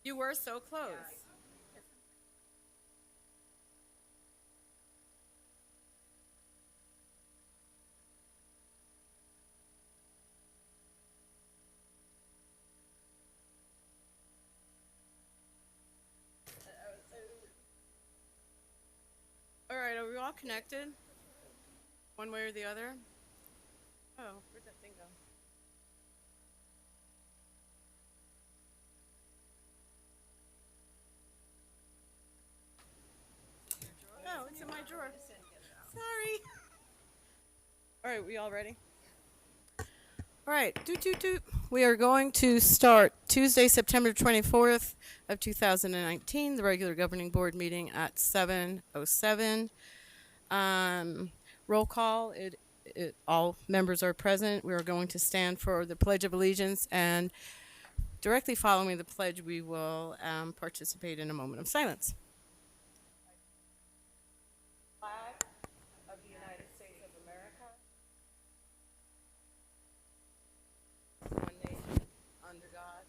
You were so close. All right, are we all connected? One way or the other? Oh, where'd that thing go? Oh, it's in my drawer. Sorry. All right, we all ready? All right, doot doot doot. We are going to start Tuesday, September 24th of 2019, the regular governing board meeting at 7:07. Roll call. All members are present. We are going to stand for the Pledge of Allegiance, and directly following the pledge, we will participate in a moment of silence. Flag of the United States of America. One nation, under God,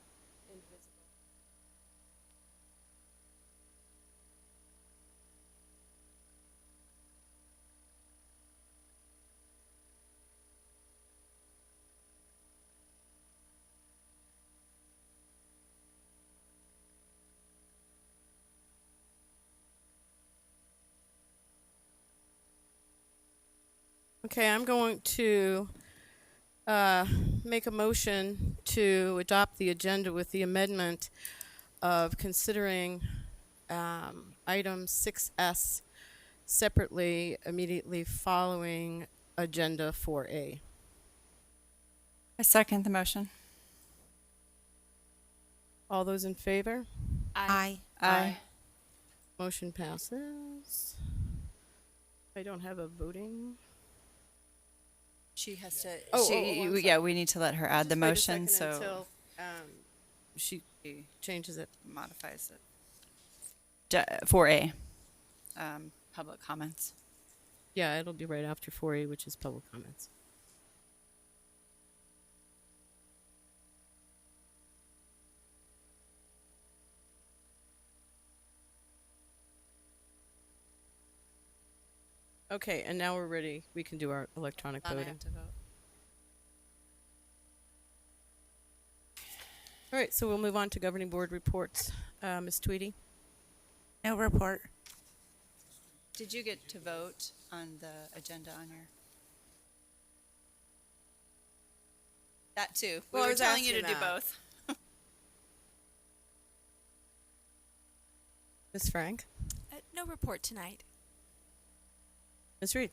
indivisible. Okay, I'm going to make a motion to adopt the agenda with the amendment of considering item 6S separately immediately following agenda 4A. I second the motion. All those in favor? Aye. Aye. Motion passes. I don't have a voting. She has to. Oh, I'm yeah, we need to let her add the Just wait a motion, second so until she changes it. modifies it. 4A, public comments. Yeah, it'll be right after 4A, which is public comments. Okay, and now we're ready. We can do our electronic Donna, I voting. have to vote. All right, so we'll move on to governing board reports. Ms. Tweedy? No report. Did you get to vote on the agenda on your? That too. We Well, I were was telling you to asking do that. both. Ms. Frank? No report tonight. Ms. Reed?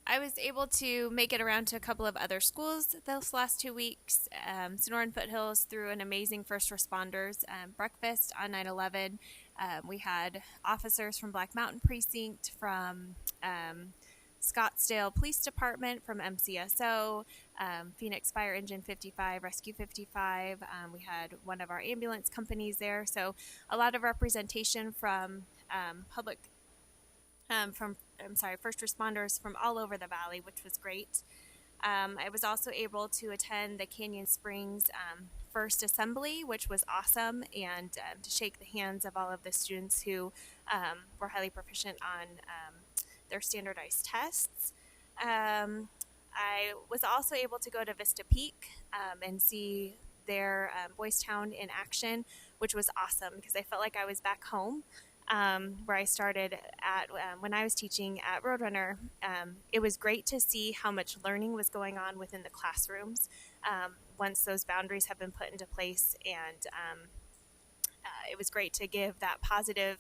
I was able to make it around to a couple of other schools those last 2 weeks. Sonoran Foothills threw an amazing first responders breakfast on 9/11. We had officers from Black Mountain Precinct, from Scottsdale Police Department, from MCSO, Phoenix Fire Engine 55, Rescue 55. We had one of our ambulance companies there. So a lot of representation from first responders from all over the valley, which was great. I was also able to attend the Canyon Springs first assembly, which was awesome, and to shake the hands of all of the students who were highly proficient on their standardized tests. I was also able to go to Vista Peak and see their Boys Town in action, which was awesome because I felt like I was back home. Where I started at when I was teaching at Roadrunner. It was great to see how much learning was going on within the classrooms once those boundaries have been put into place, and it was great to give that positive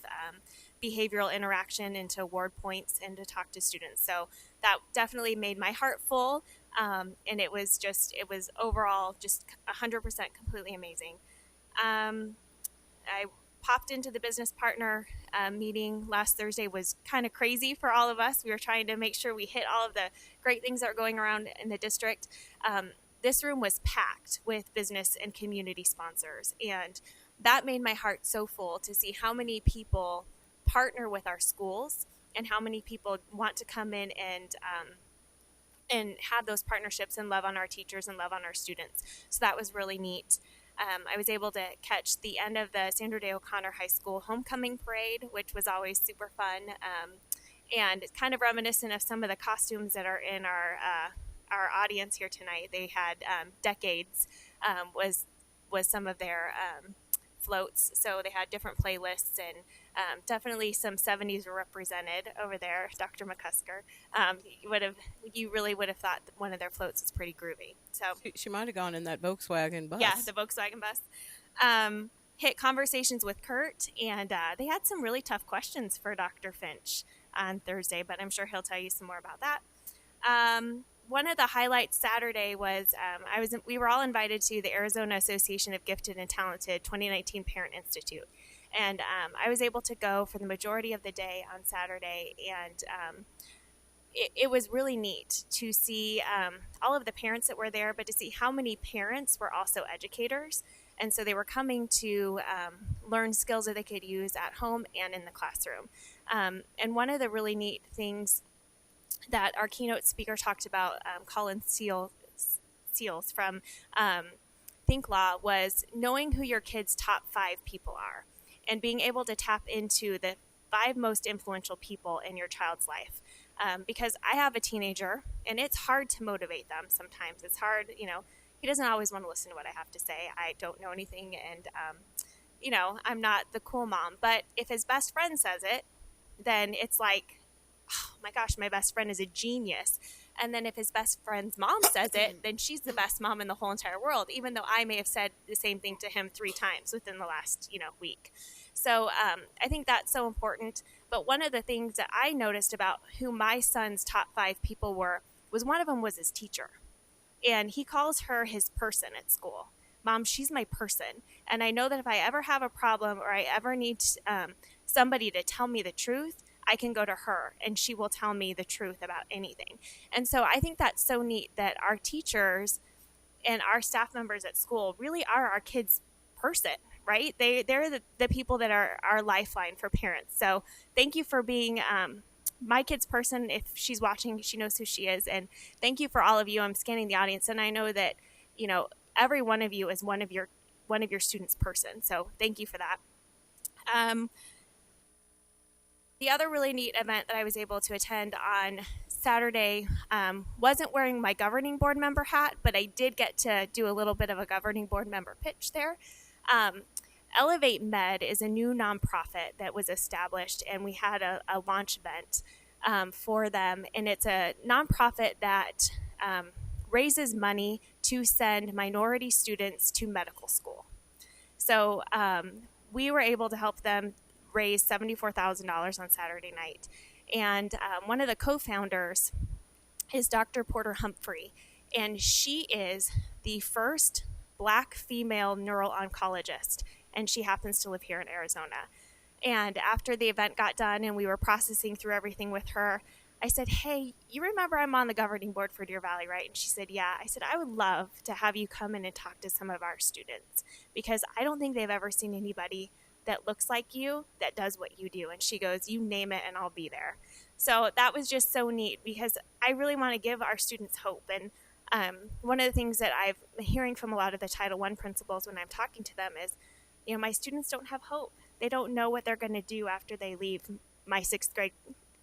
behavioral interaction into ward points and to talk to students. So that definitely made my heart full, and it was overall just 100% completely amazing. I popped into the business partner meeting last Thursday. Was kind of crazy for all of us. We were trying to make sure we hit all of the great things that are going around in the district. This room was packed with business and community sponsors, and that made my heart so full to see how many people partner with our schools and how many people want to come in and have those partnerships and love on our teachers and love on our students. So that was really neat. I was able to catch the end of the Sandra Day O'Connor High School homecoming parade, which was always super fun, and it's kind of reminiscent of some of the costumes that are in our audience here tonight. They had decades was some of their floats, so they had different playlists, and definitely some 70s were represented over there. Dr. McCusker, you really would have thought that one of their floats was pretty groovy. So She might have gone in that Volkswagen bus. yeah, the Volkswagen bus. Hit conversations with Kurt, and they had some really tough questions for Dr. Finch on Thursday, but I'm sure he'll tell you some more about that. One of the highlights Saturday was we were all invited to the Arizona Association of Gifted and Talented 2019 Parent Institute, and I was able to go for the majority of the day on Saturday, and it was really neat to see all of the parents that were there, but to see how many parents were also educators, and so they were coming to learn skills that they could use at home and in the classroom. And one of the really neat things that our keynote speaker talked about, Colin Seals from Think Law, was knowing who your kids' top 5 people are and being able to tap into the 5 most influential people in your child's life. Because I have a teenager, and it's hard to motivate them sometimes. It's hard, he doesn't always want to listen to what I have to say. I don't know anything, and, I'm not the cool mom. But if his best friend says it, then it's like, oh my gosh, my best friend is a genius. And then if his best friend's mom says it, then she's the best mom in the whole entire world, even though I may have said the same thing to him 3 times within the last, week. So I think that's so important. But one of the things that I noticed about who my son's top 5 people were was one of them was his teacher. And he calls her his person at school. Mom, she's my person. And I know that if I ever have a problem or I ever need somebody to tell me the truth, I can go to her and she will tell me the truth about anything. And so I think that's so neat that our teachers and our staff members at school really are our kids' person, right? They're the people that are our lifeline for parents. So thank you for being my kid's person. If she's watching, she knows who she is. And thank you for all of you. I'm scanning the audience, and I know that, every one of you is one of your students' person. So thank you for that. The other really neat event that I was able to attend on Saturday wasn't wearing my governing board member hat, but I did get to do a little bit of a governing board member pitch there. Elevate Med is a new nonprofit that was established, and we had a launch event for them. And it's a nonprofit that raises money to send minority students to medical school. So we were able to help them raise $74,000 on Saturday night. And one of the co-founders is Dr. Porter Humphrey, and she is the first Black female neuro-oncologist, and she happens to live here in Arizona. And after the event got done and we were processing through everything with her, I said, hey, you remember I'm on the governing board for Deer Valley, right? And she said, yeah. I said, I would love to have you come in and talk to some of our students, because I don't think they've ever seen anybody that looks like you that does what you do. And she goes, you name it and I'll be there. So that was just so neat, because I really want to give our students hope. And one of the things that I've been hearing from a lot of the Title I principals when I'm talking to them is, my students don't have hope. They don't know what they're going to do after they leave my 6th grade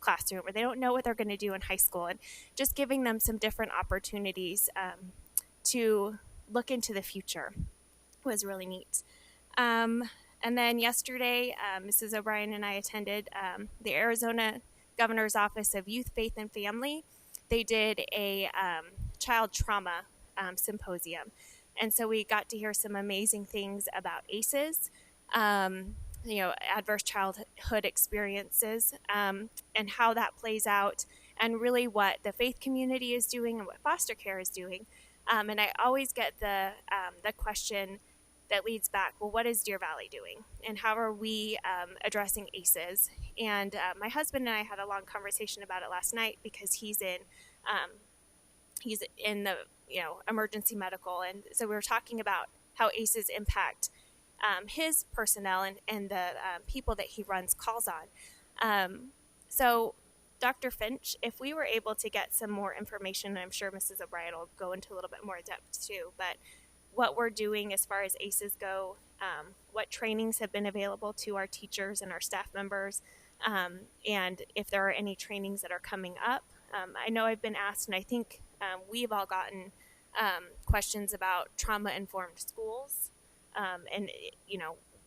classroom, or they don't know what they're going to do in high school. And just giving them some different opportunities to look into the future was really neat. And then yesterday, Mrs. O'Brien and I attended the Arizona Governor's Office of Youth, Faith, and Family. They did a child trauma symposium. And so we got to hear some amazing things about ACEs, adverse childhood experiences, and how that plays out, and really what the faith community is doing and what foster care is doing. And I always get the question that leads back, well, what is Deer Valley doing? And how are we addressing ACEs? And my husband and I had a long conversation about it last night, because he's in the emergency medical. And so we were talking about how ACEs impact his personnel and the people that he runs calls on. So Dr. Finch, if we were able to get some more information, and I'm sure Mrs. O'Brien will go into a little bit more depth too, but what we're doing as far as ACEs go, what trainings have been available to our teachers and our staff members, and if there are any trainings that are coming up. I know I've been asked, and I think we've all gotten questions about trauma-informed schools, and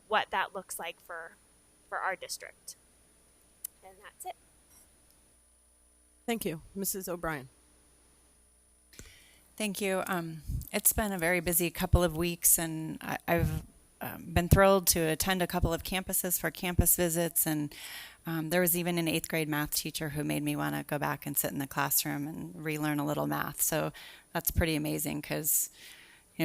what that looks like for our district. And that's it. Thank you. Mrs. O'Brien. Thank you. It's been a very busy couple of weeks, and I've been thrilled to attend a couple of campuses for campus visits, and there was even an 8th grade math teacher who made me want to go back and sit in the classroom and relearn a little math. So that's pretty amazing because,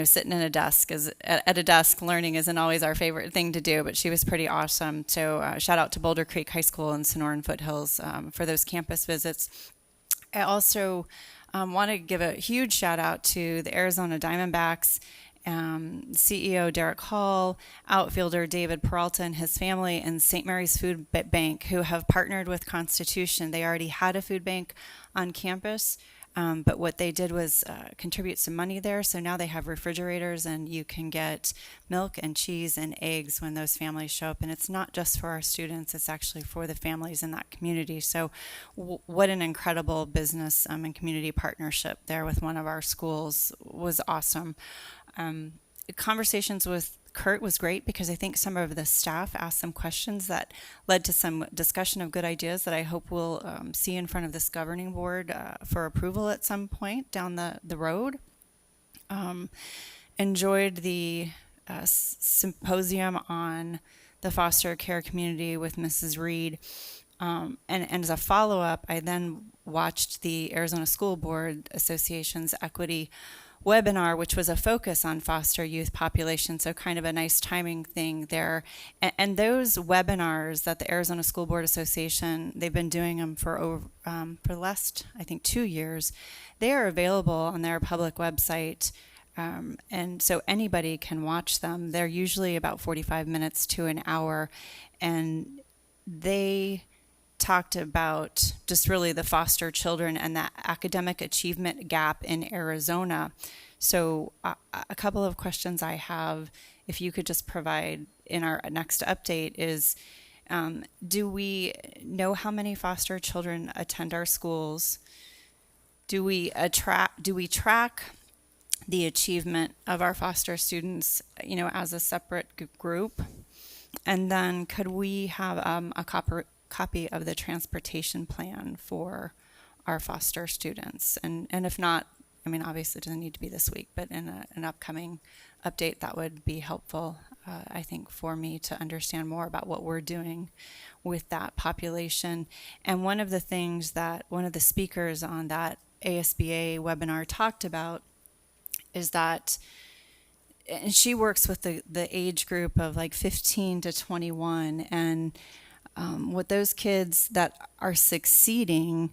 sitting in a desk at a desk learning isn't always our favorite thing to do, but she was pretty awesome. So shout out to Boulder Creek High School and Sonoran Foothills for those campus visits. I also want to give a huge shout out to the Arizona Diamondbacks, CEO Derek Hall, outfielder David Peralta and his family, and St. Mary's Food Bank, who have partnered with Constitution. They already had a food bank on campus, but what they did was contribute some money there. So now they have refrigerators, and you can get milk and cheese and eggs when those families show up. And it's not just for our students, it's actually for the families in that community. So what an incredible business and community partnership there with one of our schools. Was awesome. Conversations with Kurt was great because I think some of the staff asked some questions that led to some discussion of good ideas that I hope we'll see in front of this governing board for approval at some point down the road. Enjoyed the symposium on the foster care community with Mrs. Reed. And as a follow-up, I then watched the Arizona School Board Association's Equity webinar, which was a focus on foster youth population, so kind of a nice timing thing there. And those webinars that the Arizona School Board Association, they've been doing them for the last, I think, 2 years. They are available on their public website, and so anybody can watch them. They're usually about 45 minutes to an hour, and they talked about just really the foster children and that academic achievement gap in Arizona. So a couple of questions I have, if you could just provide in our next update, is do we know how many foster children attend our schools? Do we track the achievement of our foster students, as a separate group? And then could we have a copy of the transportation plan for our foster students? And if not, obviously it doesn't need to be this week, but in an upcoming update, that would be helpful, I think, for me to understand more about what we're doing with that population. And one of the things that one of the speakers on that ASBA webinar talked about is that, and she works with the age group of like 15 to 21, and what those kids that are succeeding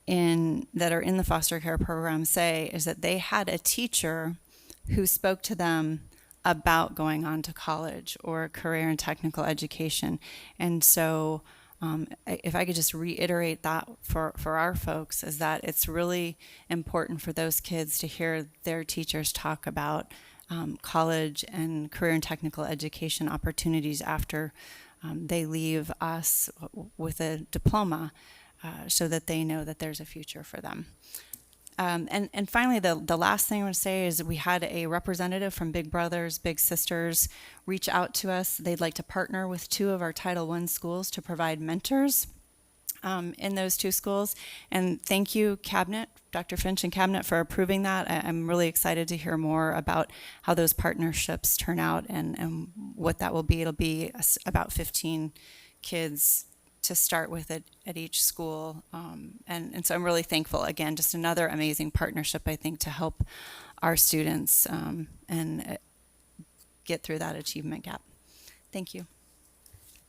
that are in the foster care program say is that they had a teacher who spoke to them about going on to college or career and technical education. And so if I could just reiterate that for our folks, is that it's really important for those kids to hear their teachers talk about college and career and technical education opportunities after they leave us with a diploma, so that they know that there's a future for them. And finally, the last thing I want to say is we had a representative from Big Brothers Big Sisters reach out to us. They'd like to partner with 2 of our Title I schools to provide mentors in those 2 schools. And thank you, Cabinet, Dr. Finch and Cabinet, for approving that. I'm really excited to hear more about how those partnerships turn out and what that will be. It'll be about 15 kids to start with at each school. And so I'm really thankful. Again, just another amazing partnership, I think, to help our students and get through that achievement gap. Thank you.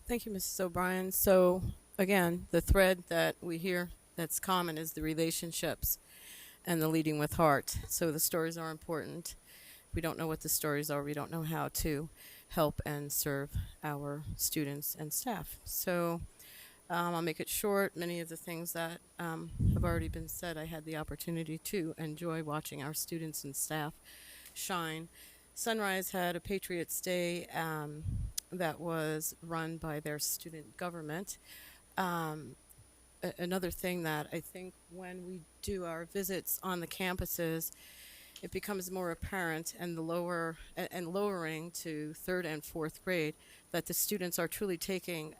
Thank you, Mrs. O'Brien. So again, the thread that we hear that's common is the relationships and the leading with heart. So the stories are important. We don't know what the stories are. We don't know how to help and serve our students and staff. So I'll make it short. Many of the things that have already been said, I had the opportunity to enjoy watching our students and staff shine. Sunrise had a Patriots Day that was run by their student government. Another thing that I think when we do our visits on the campuses, it becomes more apparent and and lowering to third and fourth grade that the students are truly taking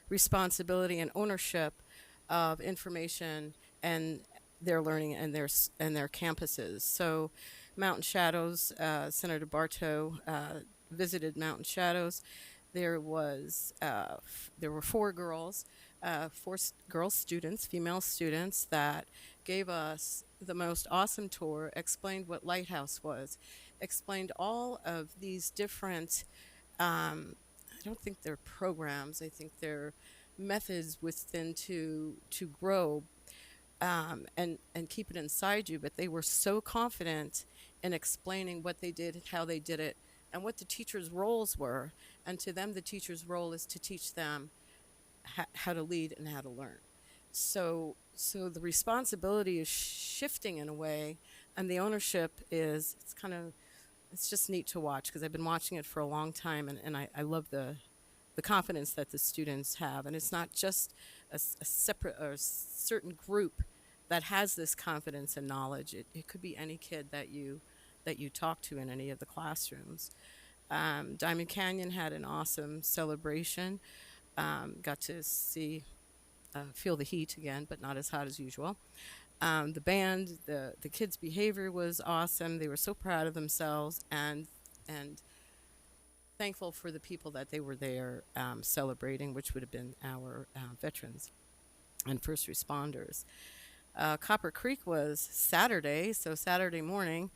responsibility and ownership of information and their learning and their campuses. So, Mountain Shadows, Senator Bartow visited Mountain Shadows. There were four girl students, female students, that gave us the most awesome tour, explained what Lighthouse was, explained all of these different, I don't think they're programs, I think they're methods within to grow and keep it inside you. But they were so confident in explaining what they did, how they did it, and what the teachers' roles were. And to them, the teacher's role is to teach them how to lead and how to learn. So the responsibility is shifting in a way, and the ownership is, it's just neat to watch, because I've been watching it for a long time, and I love the confidence that the students have. And it's not just a separate or certain group that has this confidence and knowledge. It could be any kid that you talk to in any of the classrooms. Diamond Canyon had an awesome celebration. Got to feel the heat again, but not as hot as usual. The band, the kids' behavior was awesome. They were so proud of themselves and thankful for the people that they were there celebrating, which would have been our veterans and first responders. Copper Creek was Saturday, so Saturday morning,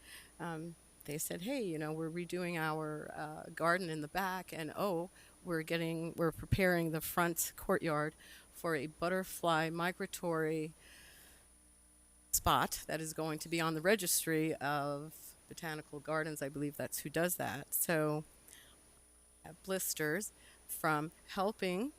they said, "Hey, we're redoing our garden in the back, and we're preparing the front courtyard for a butterfly migratory spot that is going to be on the registry of botanical gardens." I believe that's who does that. So, blisters from helping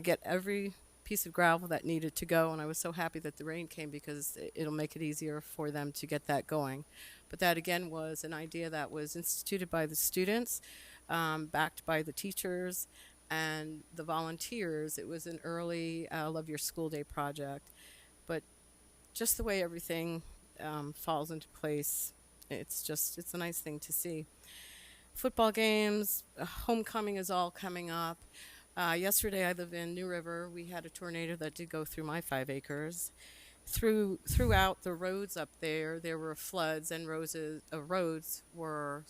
get every piece of gravel that needed to go, and I was so happy that the rain came, because it'll make it easier for them to get that going. But that again was an idea that was instituted by the students, backed by the teachers and the volunteers. It was an early Love Your School Day project, but just the way everything falls into place, it's a nice thing to see. Football games, homecoming is all coming up. Yesterday, I live in New River. We had a tornado that did go through my 5 acres. Throughout the roads up there were floods, and roads were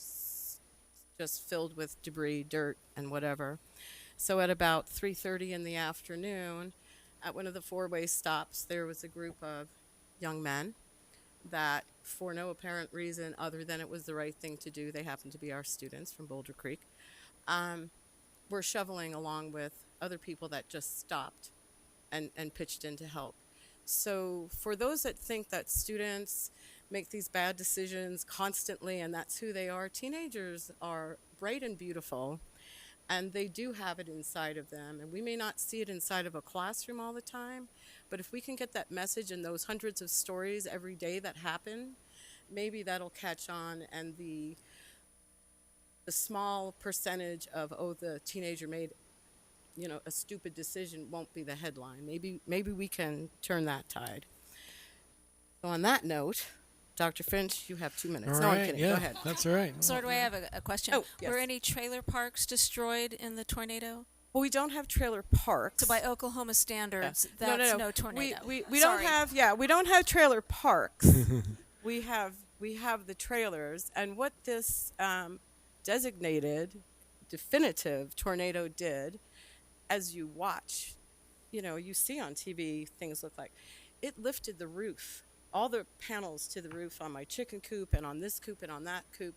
just filled with debris, dirt, and whatever. So at about 3:30 in the afternoon, at one of the 4-way stops, there was a group of young men that, for no apparent reason other than it was the right thing to do — they happened to be our students from Boulder Creek — were shoveling along with other people that just stopped and pitched in to help. So for those that think that students make these bad decisions constantly and that's who they are, teenagers are bright and beautiful, and they do have it inside of them. And we may not see it inside of a classroom all the time, but if we can get that message in those hundreds of stories every day that happen, maybe that'll catch on, and the small percentage of, the teenager made a stupid decision won't be the headline. Maybe we can turn that tide. So on that note, Dr. Finch, you have 2 minutes. All No, right, I'm kidding. yeah, Go ahead. that's all right. So do I have a question? Oh, yes. Were any trailer parks destroyed in the tornado? Well, we don't have trailer parks. So by Oklahoma standards, Yeah. that's no tornado. We don't have we don't have trailer parks. we have the trailers, and what this designated definitive tornado did, as you watch, you see on TV things look like, it lifted the roof, all the panels to the roof on my chicken coop and on this coop and on that coop,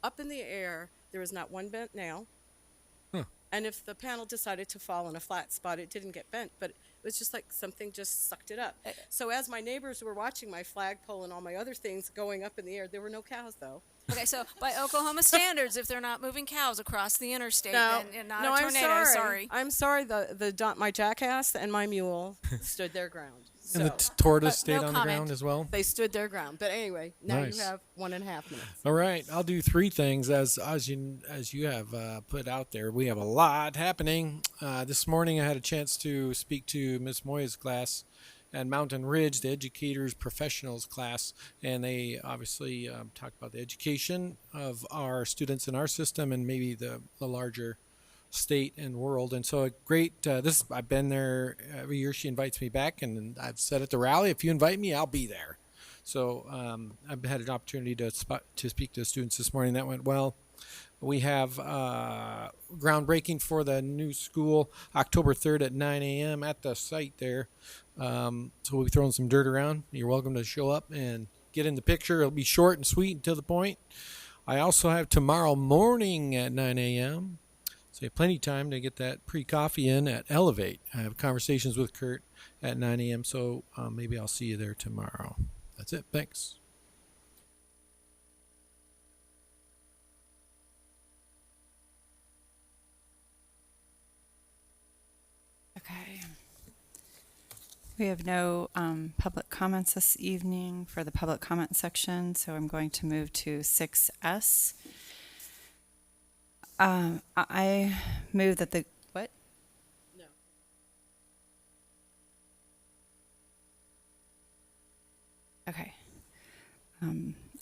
up in the air. There was not one bent nail. Huh. And if the panel decided to fall in a flat spot, it didn't get bent, but It was just like something just sucked it up. So as my neighbors were watching my flagpole and all my other things going up in the air, there were no cows though. Okay, so by Oklahoma standards, if they're not moving cows across the interstate, No, then not no, a I'm tornado. sorry. I'm sorry. My jackass and my mule stood their ground. And the So tortoise stayed no on the comment. ground as well. they stood their ground. But anyway, now Nice. you have 1.5 minutes. All right, I'll do three things as you have put out there. We have a lot happening. This morning, I had a chance to speak to Miss Moya's class at Mountain Ridge, the educators professionals class, and they obviously talked about the education of our students in our system and maybe the larger state and world. And so a great I've been there every year. She invites me back, and I've said at the rally, if you invite me, I'll be there. So I've had an opportunity to speak to students this morning. That went well. We have groundbreaking for the new school October 3rd at 9 a.m. at the site there. So we'll be throwing some dirt around. You're welcome to show up and get in the picture. It'll be short and sweet and to the point. I also have tomorrow morning at 9 a.m. So you have plenty of time to get that pre-coffee in at Elevate. I have conversations with Kurt at 9 a.m. So maybe I'll see you there tomorrow. That's it. Thanks. Okay. We have no public comments this evening for the public comment section, so I'm going to move to 6S. I move that the, what? No. Okay.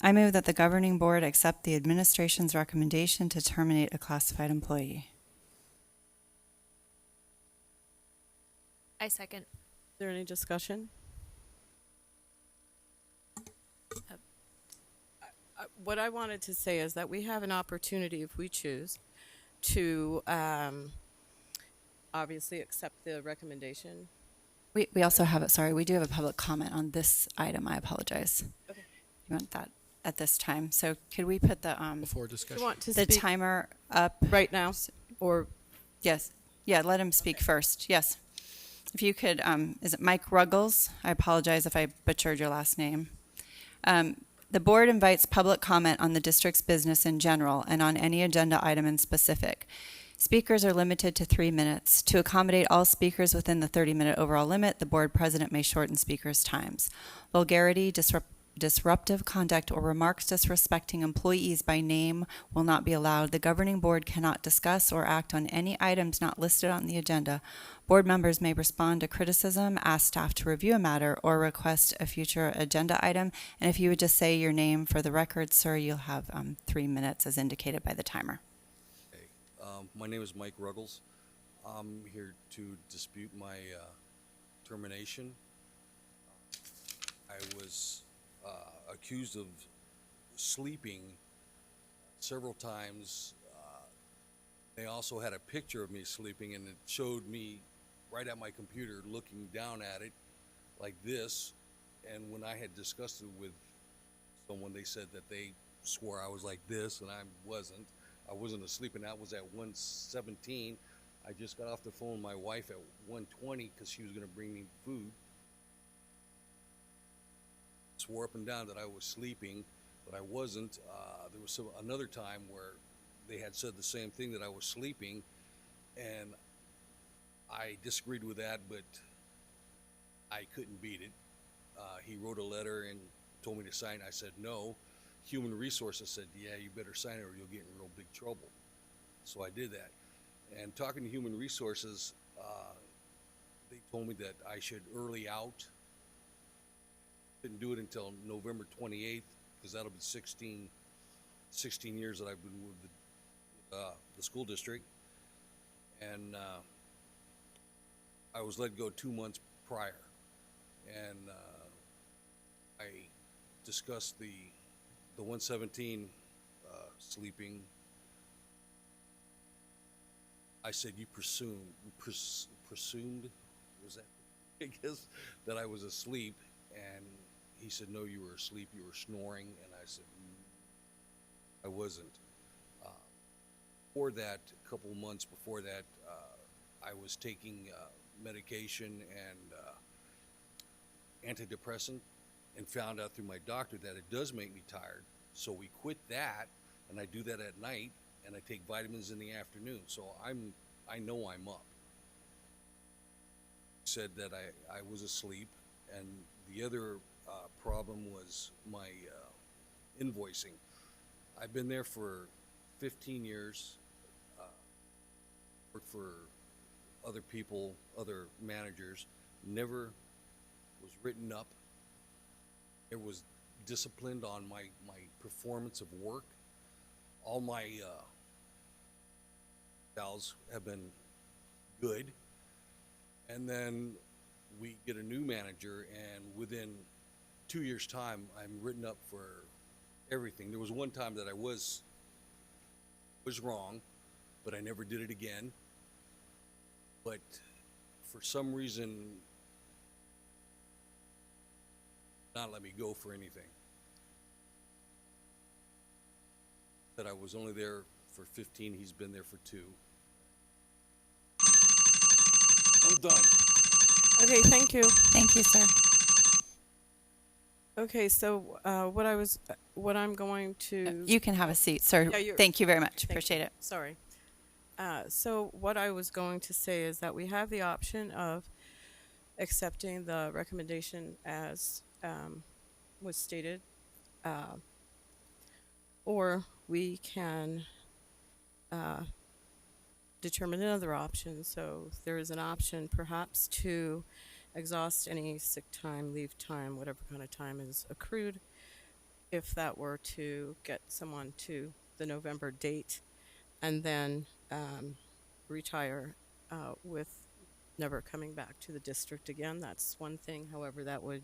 I move that the governing board accept the administration's recommendation to terminate a classified employee. I second. Is there any discussion? What I wanted to say is that we have an opportunity, if we choose, to obviously accept the recommendation. We also have it, sorry, we do have a public comment on this item. I apologize. Okay. You want that at this time. So could we put the Before Do discussion. you want to the speak timer up? right now? Or Yes. Yeah, let him speak first. Yes. If you could, is it Mike Ruggles? I apologize if I butchered your last name. The board invites public comment on the district's business in general and on any agenda item in specific. Speakers are limited to 3 minutes. To accommodate all speakers within the 30-minute overall limit, the board president may shorten speakers' times. Vulgarity, disruptive conduct, or remarks disrespecting employees by name will not be allowed. The governing board cannot discuss or act on any items not listed on the agenda. Board members may respond to criticism, ask staff to review a matter, or request a future agenda item. And if you would just say your name for the record, sir, you'll have 3 minutes as indicated by the timer. My name is Mike Ruggles. I'm here to dispute my termination. I was accused of sleeping several times. They also had a picture of me sleeping, and it showed me right at my computer looking down at it like this. And when I had discussed it with someone, they said that they swore I was like this, and I wasn't. I wasn't asleep, and that was at 1:17. I just got off the phone with my wife at 1:20 because she was going to bring me food. Swore up and down that I was sleeping, but I wasn't. There was another time where they had said the same thing, that I was sleeping, and I disagreed with that, but I couldn't beat it. He wrote a letter and told me to sign. I said no. Human Resources said, yeah, you better sign it or you'll get in real big trouble. So I did that. And talking to Human Resources, they told me that I should early out. Didn't do it until November 28th, because that'll be 16 years that I've been with the school district. And I was let go 2 months prior. And I discussed the 117 sleeping. I said, you presumed, was that, I guess, that I was asleep. And he said, no, you were asleep, you were snoring. And I said, I wasn't. Before that, a couple months before that, I was taking medication and antidepressant, and found out through my doctor that it does make me tired. So we quit that, and I do that at night, and I take vitamins in the afternoon. So I know I'm up. Said that I was asleep, and the other problem was my invoicing. I've been there for 15 years, worked for other people, other managers, never was written up. It was disciplined on my performance of work. All my gals have been good. And then we get a new manager, and within 2 years' time, I'm written up for everything. There was one time that I was wrong, but I never did it again. But for some reason, not let me go for anything. That I was only there for 15, he's been there for 2. I'm done. Okay, thank you. Thank you, sir. Okay, so what I'm going to You can have a seat, sir. Yeah, you're- Thank you very much. Thank Appreciate you. it. Sorry. So what I was going to say is that we have the option of accepting the recommendation as was stated, or we can determine another option. So there is an option perhaps to exhaust any sick time, leave time, whatever kind of time is accrued, if that were to get someone to the November date, and then retire with never coming back to the district again. That's one thing. However, that would,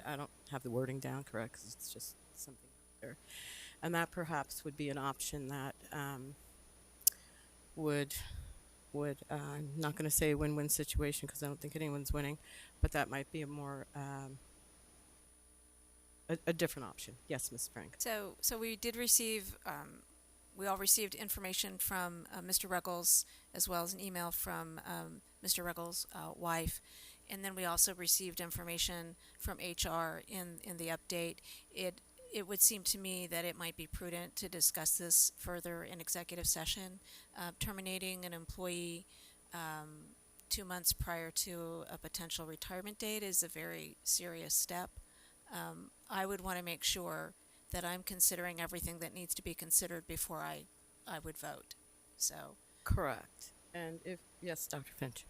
I don't have the wording down correct because it's just something there. And that perhaps would be an option that would I'm not going to say a win-win situation because I don't think anyone's winning, but that might be a more a different option. Yes, Ms. Frank. So we did receive, we all received information from Mr. Ruggles, as well as an email from Mr. Ruggles' wife. And then we also received information from HR in the update. It would seem to me that it might be prudent to discuss this further in executive session. Terminating an employee 2 months prior to a potential retirement date is a very serious step. I would want to make sure that I'm considering everything that needs to be considered before I would vote. So Correct. And if yes, Dr. Finch.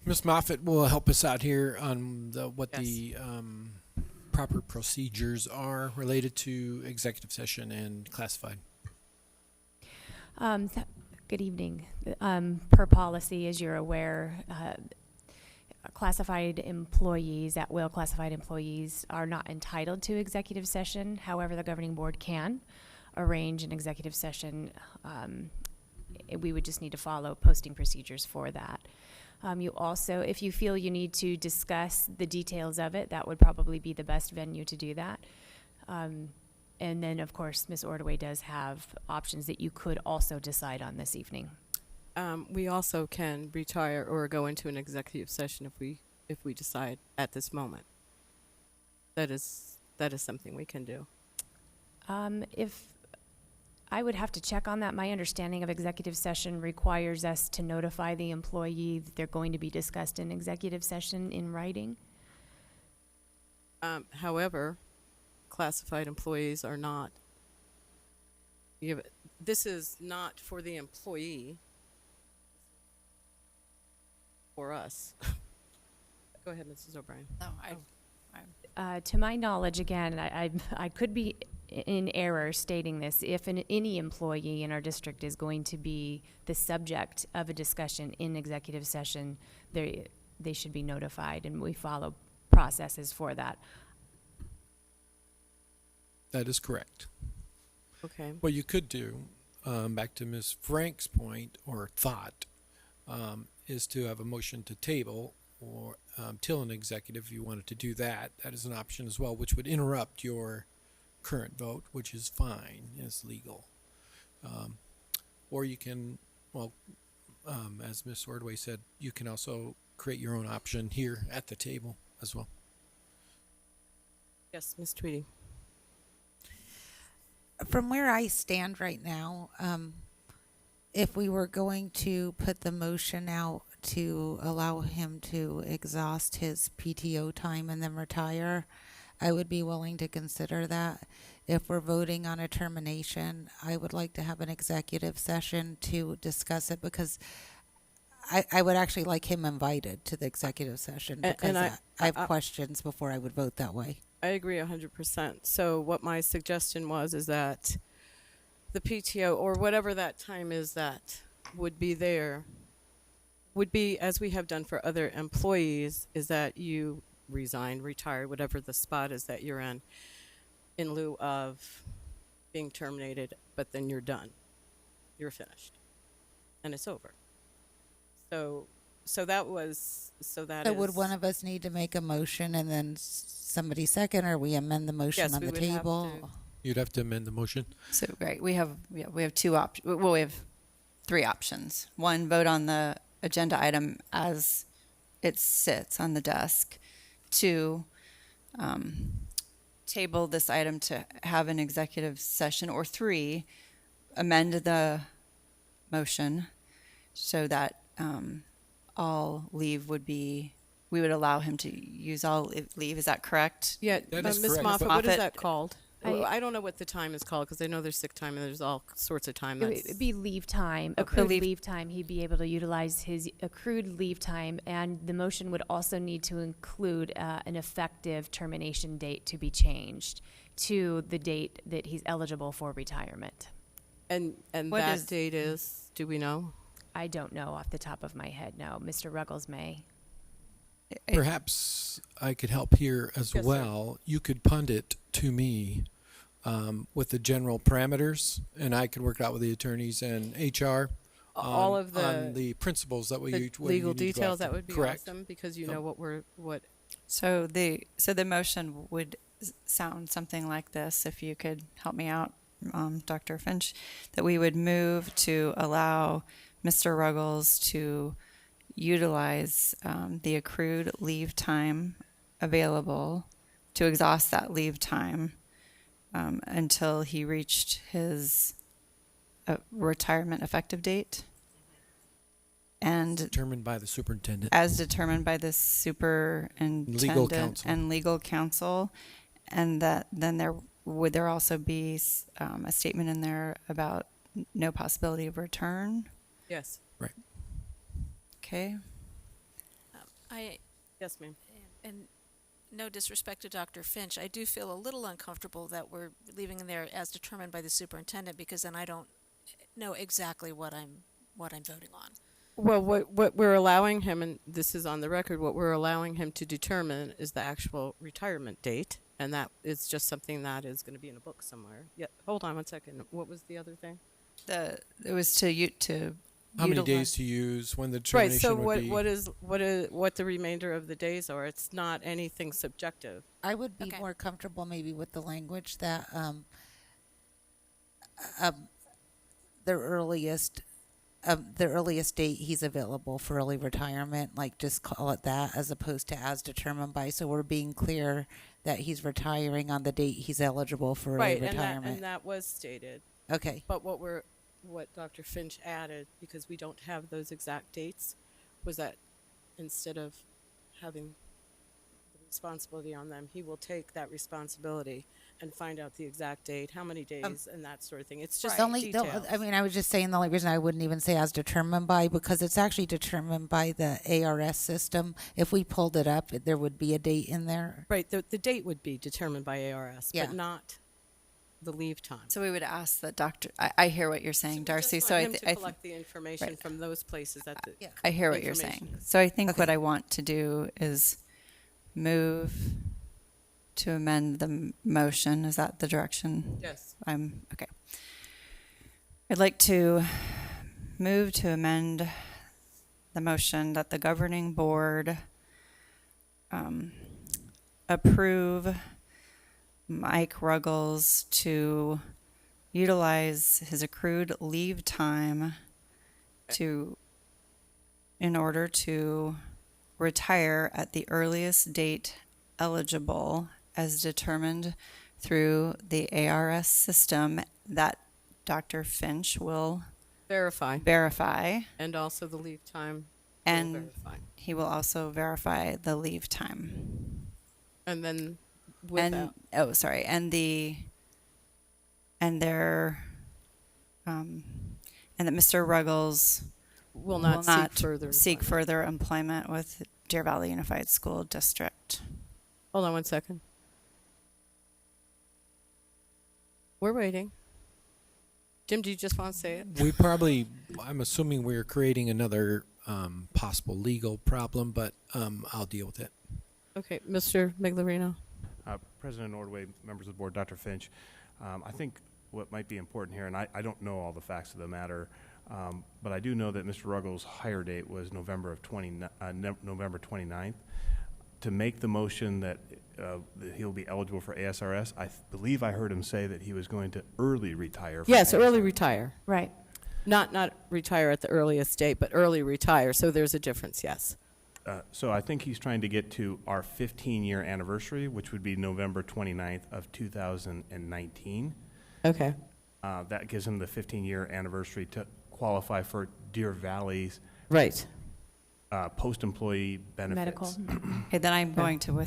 Ms. Moffett will help us out here on what Yes. the proper procedures are related to executive session and classified. Good evening. Per policy, as you're aware, classified employees, at will classified employees, are not entitled to executive session. However, the governing board can arrange an executive session. We would just need to follow posting procedures for that. You also, if you feel you need to discuss the details of it, that would probably be the best venue to do that. And then, of course, Ms. Ordway does have options that you could also decide on this evening. We also can retire or go into an executive session if we decide at this moment. That is something we can do. If I would have to check on that. My understanding of executive session requires us to notify the employee that they're going to be discussed in executive session in writing. However, classified employees are not. This is not for the employee. For us. Go ahead, Mrs. O'Brien. no, To my knowledge, again, I could be in error stating this. If any employee in our district is going to be the subject of a discussion in executive session, they should be notified, and we follow processes for that. That is correct. Okay. What you could do, back to Ms. Frank's point or thought, is to have a motion to table or till an executive. If you wanted to do that, that is an option as well, which would interrupt your current vote, which is fine, is legal. Or you can, well, as Ms. Ordway said, you can also create your own option here at the table as well. Yes, Ms. Tweedy. From where I stand right now, if we were going to put the motion out to allow him to exhaust his PTO time and then retire, I would be willing to consider that. If we're voting on a termination, I would like to have an executive session to discuss it, because I would actually like him invited to the executive session, because I have questions before I would vote that way. I agree 100%. So what my suggestion was is that the PTO or whatever that time is that would be there would be, as we have done for other employees, is that you resign, retire, whatever the spot is that you're in lieu of being terminated, but then you're done. You're finished. And it's over. So that was, so that So is. would one of us need to make a motion and then somebody second, or we amend the motion Yes, on we the would have table? to. You'd have to amend the motion. So great. We have two options. Well, we have three options. One, vote on the agenda item as it sits on the desk. Two, table this item to have an executive session. Or three, amend the motion so that all leave would be, we would allow him to use all leave. Is that correct? Yeah, That is Ms. correct. Moffett, what is Moffett. that called? I- I don't know what the time is called because I know there's sick time and there's all sorts of time. It'd be leave time, Okay. accrued Leave- leave time. He'd be able to utilize his accrued leave time, and the motion would also need to include an effective termination date to be changed to the date that he's eligible for retirement. And What that is- date is, do we know? I don't know off the top of my head, no. Mr. Ruggles may. Perhaps I could help here as Yes, sir. well. You could punt it to me with the general parameters, and I could work out with the attorneys and HR All on- of the- on the principles that The you what you legal need to go details, that after. would be Correct. awesome because you Yep. know what. So the motion would sound something like this, if you could help me out, Dr. Finch, that we would move to allow Mr. Ruggles to utilize the accrued leave time available, to exhaust that leave time until he reached his retirement effective date, and Determined by the superintendent. as determined by the superintendent Legal counsel. and legal counsel, and that then would there also be a statement in there about no possibility of return? Yes. Okay. Yes, ma'am. And no disrespect to Dr. Finch, I do feel a little uncomfortable that we're leaving in there as determined by the superintendent, because then I don't know exactly what I'm voting on. Well, what we're allowing him, and this is on the record, what we're allowing him to determine is the actual retirement date, and that is just something that is going to be in a book somewhere. Yeah. Hold on one second. What was the other thing? It was to How many utilize- days to use, when the Right. determination So would be. what the remainder of the days are? It's not anything subjective. I would be Okay. more comfortable maybe with the language that the earliest date he's available for early retirement, like just call it that, as opposed to as determined by. So we're being clear that he's retiring on the date he's eligible for early Right, retirement. and that was stated. Okay. But what Dr. Finch added, because we don't have those exact dates, was that instead of having the responsibility on them, he will take that responsibility and find out the exact date, how many days, and that sort of thing. It's just The only, details. I mean, I was just saying the only reason I wouldn't even say as determined by, because it's actually determined by the ARS system. If we pulled it up, there would be a date in there. Right, the date would be determined by ARS, Yeah. but not the leave time. So we would ask the doctor. I hear what you're saying, Darcy. So him to I collect the information right. from those places that the Yeah. I hear what you're information saying. is. So I think what I want to do is move to amend the motion. Is that the direction? Yes. I'm okay. I'd like to move to amend the motion that the governing board approve Mike Ruggles to utilize his accrued leave time in order to retire at the earliest date eligible as determined through the ARS system that Dr. Finch will verify, And also the leave time. will and verify. he will also verify the leave time. And then And and that Mr. Ruggles will not seek further employment with Deer Valley Unified School District. Hold on one second. We're waiting. Jim, do you just want to say it? I'm assuming we're creating another possible legal problem, but I'll deal with it. Okay, Mr. Miglarino. President Ordway, members of the board, Dr. Finch, I think what might be important here, and I don't know all the facts of the matter, but I do know that Mr. Ruggles' hire date was November 29th. To make the motion that he'll be eligible for ASRS, I believe I heard him say that he was going to early retire. Yes, early retire. Right. Not retire at the earliest date, but early retire. So there's a difference, yes. So I think he's trying to get to our 15-year anniversary, which would be November 29th of 2019. Okay. That gives him the 15-year anniversary to qualify for Deer Valley's Right. post-employee benefits. Medical. Okay, then I'm going to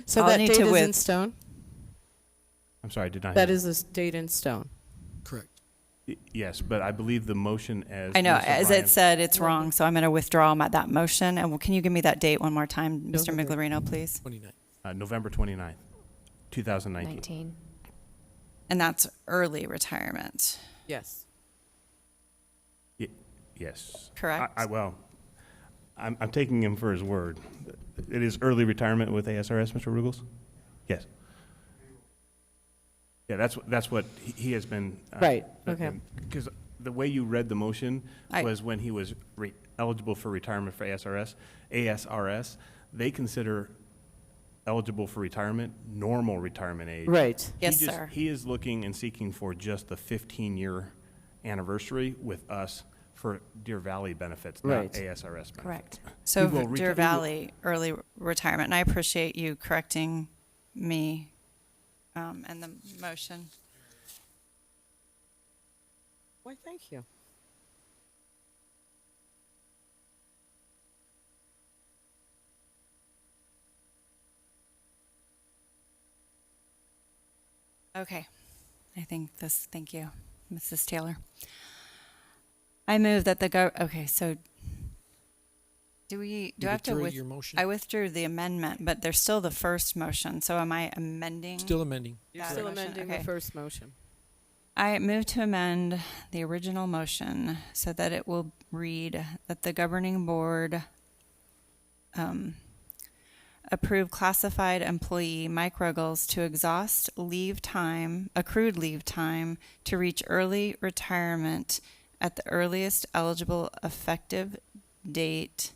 So I'll that need date to is in with- stone? I'm sorry, did not That hear. is a date in stone. Correct. Yes, but I believe the motion as I know, Ms. as O'Brien- it said, it's wrong, so I'm going to withdraw that motion. And can you give me that date one more time, Mr. November. Miglarino, please? 29. November 29th, 2019. 19. And that's early retirement, Yes. Yes. correct? I'm taking him for his word. It is early retirement with ASRS, Mr. Ruggles? Yes. Yeah, that's what he has been. Right, okay. Because the way you read the motion I- was when he was eligible for retirement for ASRS, they consider eligible for retirement normal retirement age. Right. Yes, sir. He is looking and seeking for just the 15-year anniversary with us for Deer Valley benefits, not Right. ASRS benefits. Correct. So He will Deer he will- Valley early retirement, and I appreciate you correcting me and the motion. Why, thank you. Okay. Thank you, Mrs. Taylor. I move that okay, so do I have to withdrew your motion? I withdrew the amendment, but there's still the first motion. So am I amending? Still amending. You're That still motion, amending the okay. first motion. I move to amend the original motion so that it will read that the governing board approve classified employee Mike Ruggles to exhaust accrued leave time to reach early retirement at the earliest eligible effective date,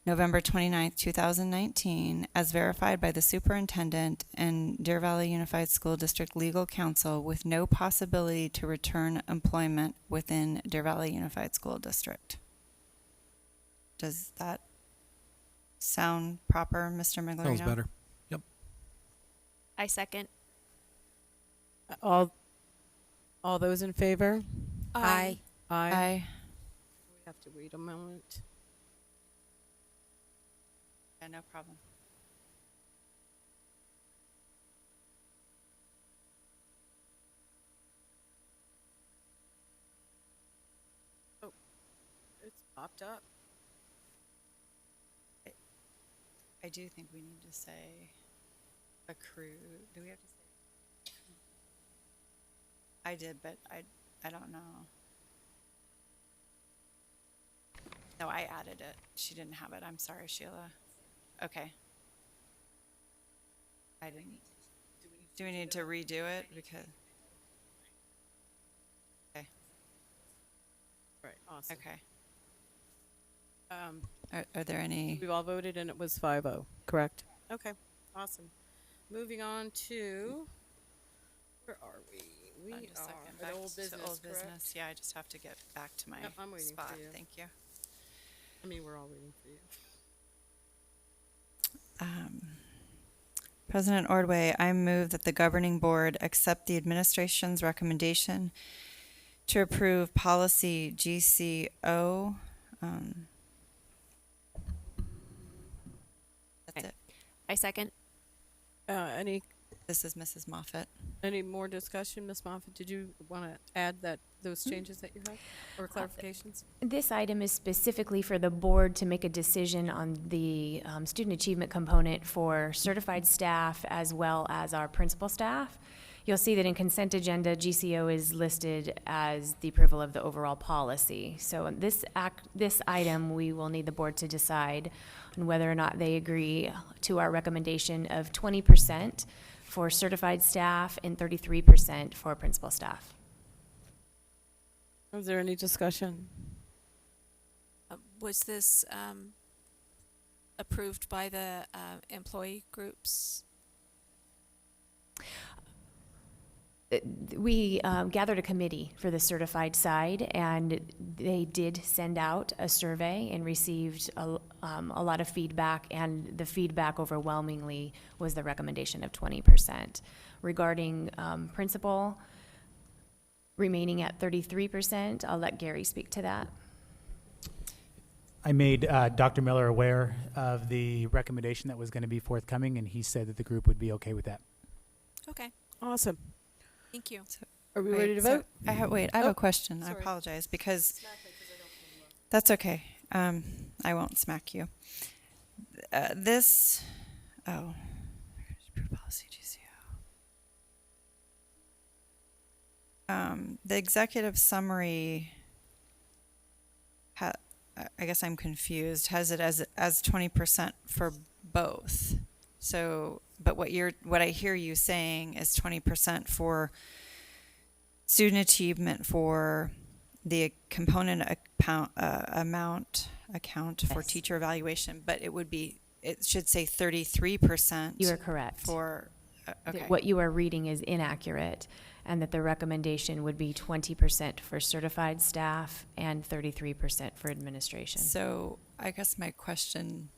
November 29th, 2019, as verified by the superintendent and Deer Valley Unified School District Legal Counsel with no possibility to return employment within Deer Valley Unified School District. Does that sound proper, Mr. Miglarino? Sounds better. Yep. I second. All those in favor? Aye. Aye. Aye. We have to wait a moment. Yeah, no problem. It's popped up. I do think we need to say accrued. Do we have to say? I did, but I don't know. No, I added it. She didn't have it. I'm sorry, Sheila. Okay. I didn't. Do we need to redo it? Because. Okay. Right, awesome. Okay. Are there any? We've all voted and it was 5-0, correct? Okay, awesome. Moving on to, where are we? We Just a second, are back at old to business, old correct? business. Yeah, I just have to get back to my Yep, I'm waiting for spot. you. Thank you. I mean, we're all waiting for you. President Ordway, I move that the governing board accept the administration's recommendation to approve policy GCO. That's Okay. it. I second. This is Mrs. Moffett. Any more discussion, Ms. Moffett? Did you want to add those changes that you have or clarifications? This item is specifically for the board to make a decision on the student achievement component for certified staff as well as our principal staff. You'll see that in consent agenda, GCO is listed as the approval of the overall policy. So on this item, we will need the board to decide on whether or not they agree to our recommendation of 20% for certified staff and 33% for principal staff. Is there any discussion? Was this approved by the employee groups? We gathered a committee for the certified side, and they did send out a survey and received a lot of feedback, and the feedback overwhelmingly was the recommendation of 20%. Regarding principal remaining at 33%, I'll let Gary speak to that. I made Dr. Miller aware of the recommendation that was going to be forthcoming, and he said that the group would be okay with that. Okay, Awesome. thank you. Are we Wait, ready to so vote? I have Oh, a question. I sorry. apologize because that's okay. I won't smack you. Policy GCO. The executive summary. I guess I'm confused. Has it as 20% for both? So, but what I hear you saying is 20% for student achievement for the component amount account for Yes. teacher evaluation, but it should say 33%. You are correct. For okay. What you are reading is inaccurate, and that the recommendation would be 20% for certified staff and 33% for administration. So I guess my question,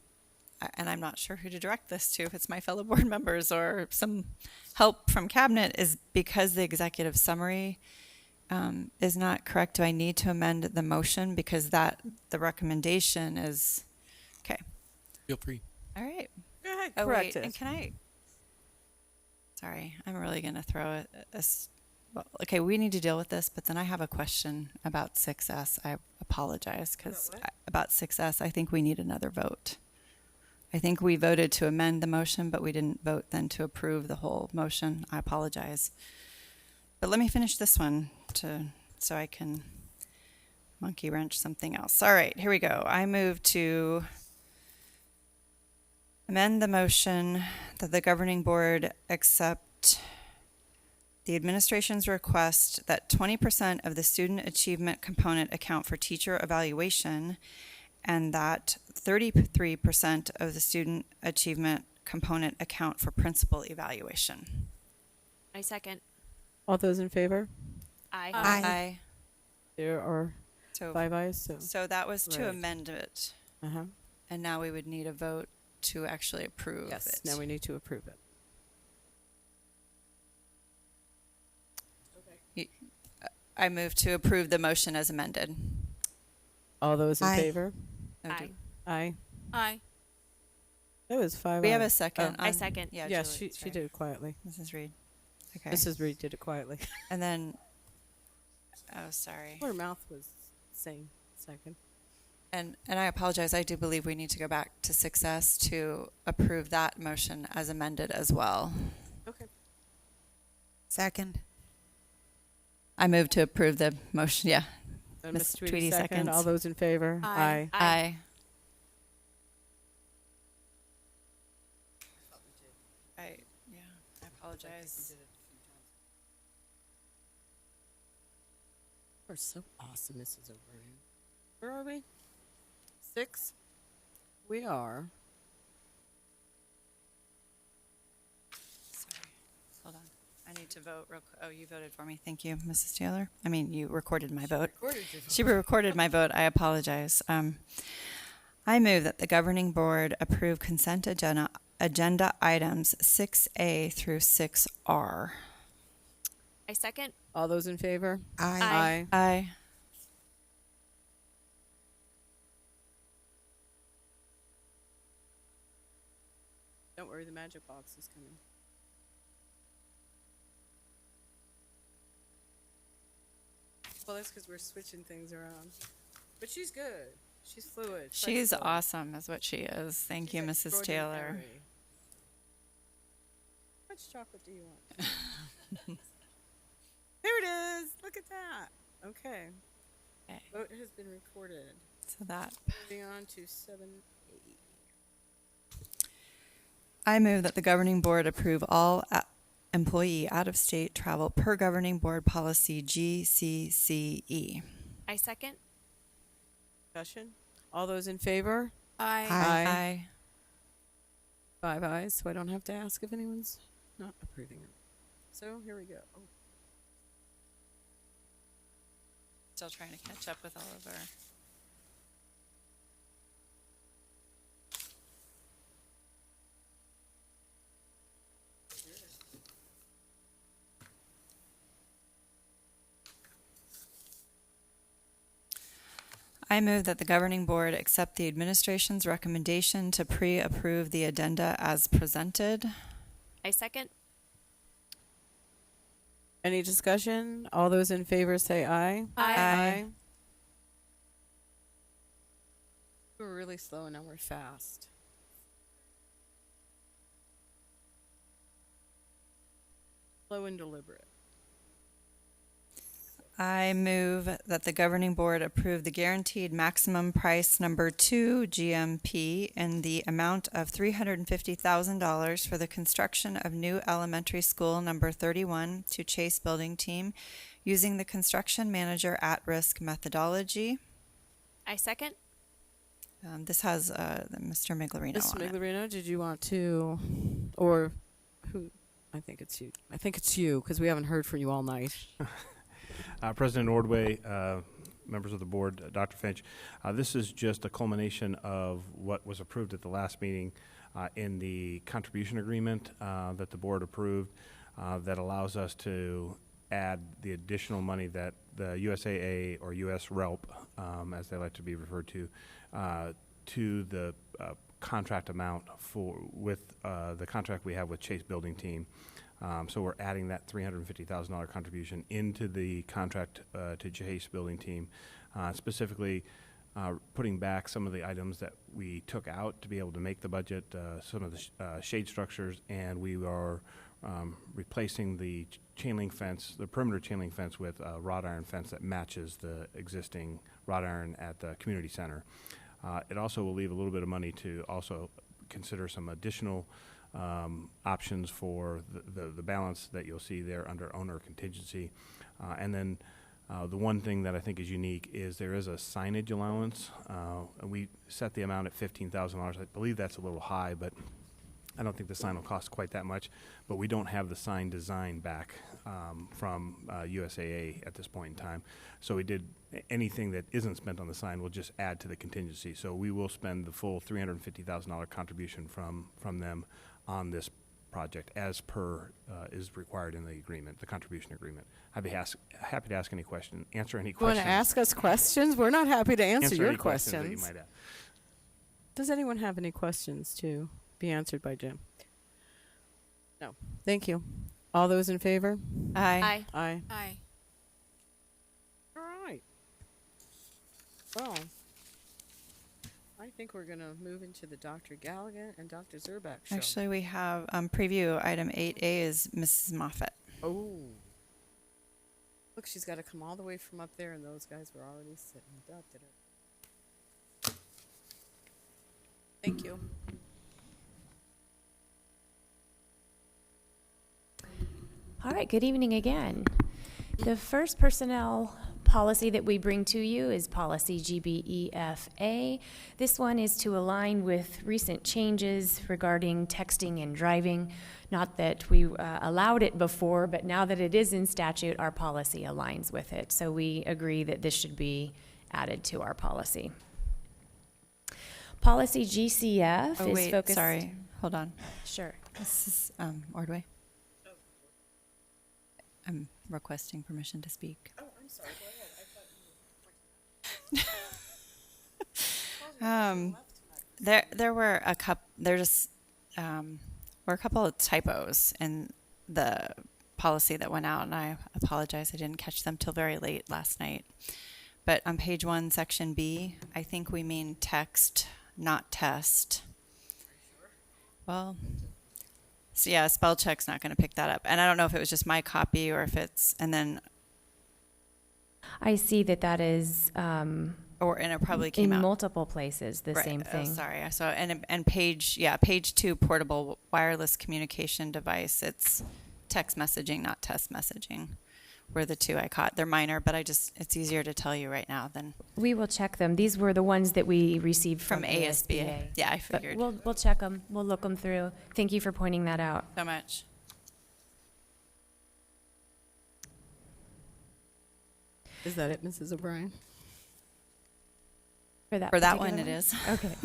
and I'm not sure who to direct this to, if it's my fellow board members or some help from cabinet, is because the executive summary is not correct. Do I need to amend the motion because the recommendation is okay? Feel free. All right. Go ahead, Oh correct wait, it. and can I? Sorry, I'm really going to throw well, okay, we need to deal with this, but then I have a question about 6S. I apologize because about 6S, I think we need another vote. I think we voted to amend the motion, but we didn't vote then to approve the whole motion. I apologize. But let me finish this one so I can monkey wrench something else. All right, here we go. I move to amend the motion that the governing board accept the administration's request that 20% of the student achievement component account for teacher evaluation and that 33% of the student achievement component account for principal evaluation. I second. All those in favor? Aye. Aye. There are So, 5 ayes, so that was to Right. amend it, Uh-huh. and now we would need a vote to actually approve Yes, it. now we need to approve it. I move to approve the motion as amended. All those in Aye. favor? Oh, Aye. Aye. Aye. That was 5 We have a ayes. second. I on- second. Yeah, Yes, Julie, she sorry. did it quietly. Mrs. Reed. Okay. Mrs. Reed did it quietly. And then, oh, sorry. Her mouth was saying second. And I apologize. I do believe we need to go back to 6S to approve that motion as amended as well. Okay. Second. I move to approve the motion. Yeah. And Ms. Ms. Tweedy Tweedy second. seconds. All those in favor? Aye. Aye. I apologize. We're so awesome, Mrs. O'Brien. Where are we? 6? We are. Sorry. Hold on. I need to vote real quick. Oh, you voted for me. Thank you, Mrs. Taylor. I mean, you recorded my vote. She recorded my vote. I apologize. I move that the governing board approve consent agenda items 6A through 6R. I second. All those in favor? Aye. Aye. Don't worry, the magic box is coming. Well, that's because we're switching things around. But she's good. She's fluid. She's flexible. awesome, is what she is. Thank She's you, Mrs. Taylor. extraordinary. How much chocolate do you want? There it is. Look at that. Okay. Okay. Vote has been recorded. So that. Moving on to 7A. I move that the governing board approve all employee out-of-state travel per governing board policy GCCE. I second. Discussion? All those in favor? Aye. Aye. 5 ayes, so I don't have to ask if anyone's not approving it. So here we go. Oh. Still trying to catch up with all of our. I move that the governing board accept the administration's recommendation to pre-approve the addenda as presented. I second. Any discussion? All those in favor say aye. Aye. We were really slow and now we're fast. Slow and deliberate. I move that the governing board approve the guaranteed maximum price number 2 GMP in the amount of $350,000 for the construction of new elementary school number 31 to Chase Building Team using the construction manager at-risk methodology. I second. This has Mr. Miglerino Mr. on it. Miglerino, did you want to, or who? I think it's you. I think it's you because we haven't heard from you all night. President Ordway, members of the board, Dr. Finch, this is just a culmination of what was approved at the last meeting in the contribution agreement that the board approved that allows us to add the additional money that the USAA or US RELP, as they like to be referred to the contract amount with the contract we have with Chase Building Team. So we're adding that $350,000 contribution into the contract to Chase Building Team, specifically putting back some of the items that we took out to be able to make the budget, some of the shade structures, and we are replacing the chain link fence, the perimeter chain link fence, with a wrought iron fence that matches the existing wrought iron at the community center. It also will leave a little bit of money to also consider some additional options for the balance that you'll see there under owner contingency. And then the one thing that I think is unique is there is a signage allowance. And we set the amount at $15,000. I believe that's a little high, but I don't think the sign will cost quite that much. But we don't have the sign design back from USAA at this point in time. So we did anything that isn't spent on the sign, we'll just add to the contingency. So we will spend the full $350,000 contribution from them on this project as per is required in the agreement, the contribution agreement. I'd be happy to ask any question, answer any You questions. want to ask us questions? We're not happy to answer your any questions that questions. you might have. Does anyone have any questions to be answered by Jim? No. Thank you. All those in favor? Aye. Aye. Aye. All right. Well, I think we're going to move into the Dr. Galligan and Dr. Zerback show. Actually, we have preview item 8A is Mrs. Moffett. Oh. Look, she's got to come all the way from up there, and those guys were already sitting. Thank you. All right, good evening again. The first personnel policy that we bring to you is policy GBEFA. This one is to align with recent changes regarding texting and driving. Not that we allowed it before, but now that it is in statute, our policy aligns with it. So we agree that this should be added to our policy. Policy GCF is focused. Sorry. Hold on. Sure. This is Ordway. I'm requesting permission to speak. Oh, I'm sorry. Go ahead. There were a couple. There just were a couple of typos in the policy that went out, and I apologize. I didn't catch them till very late last night. But on page 1, section B, I think we mean text, not test. Well, so yeah, spell check's not going to pick that up. And I don't know if it was just my copy or if it's, and then, I see that is and it probably in came out. multiple places, the Right, same thing. sorry. So, and page 2, portable wireless communication device. It's text messaging, not test messaging. Were the two I caught. They're minor, but it's easier to tell you right now than We will check them. These were the ones that we received from ASBA. Yeah, I But figured. we'll check them. We'll look them through. Thank you for pointing that out. So much. Is that it, Mrs. O'Brien? For that one, particular it is. Okay.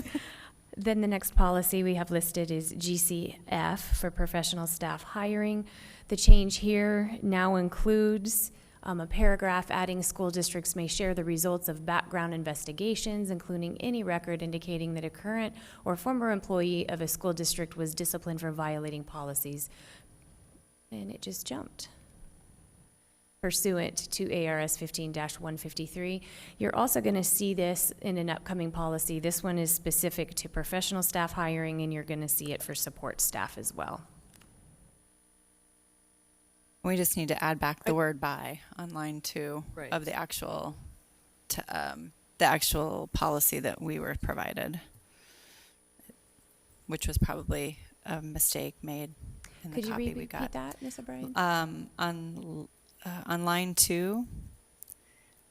Then the next policy we have listed is GCF for professional staff hiring. The change here now includes a paragraph adding school districts may share the results of background investigations, including any record indicating that a current or former employee of a school district was disciplined for violating policies. And it just jumped. Pursuant to ARS 15-153. You're also going to see this in an upcoming policy. This one is specific to professional staff hiring, and you're going to see it for support staff as well. We just need to add back the word by on line 2 Right. of the actual policy that we were provided, which was probably a mistake made in Could the you copy we repeat got. that, Ms. O'Brien? On line 2,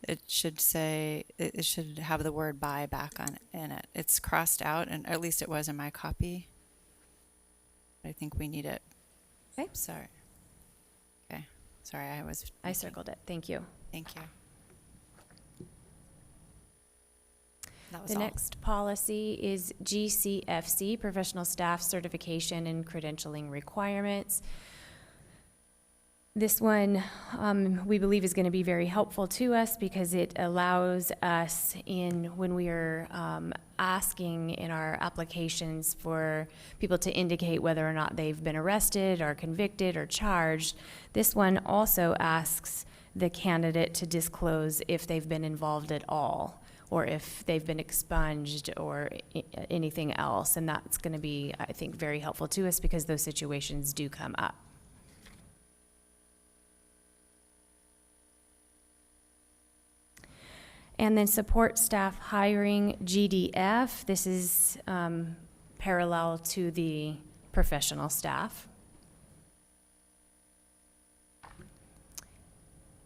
it should say it should have the word by back in it. It's crossed out, and at least it was in my copy. I think we need it. Okay. Sorry. Okay. Sorry, I circled it. Thank you. Thank you. That was The all. next policy is GCFC, Professional Staff Certification and Credentialing Requirements. This one, we believe is going to be very helpful to us because it allows us when we are asking in our applications for people to indicate whether or not they've been arrested or convicted or charged. This one also asks the candidate to disclose if they've been involved at all, or if they've been expunged or anything else. And that's going to be, I think, very helpful to us because those situations do come up. And then support staff hiring, GDF. This is parallel to the professional staff.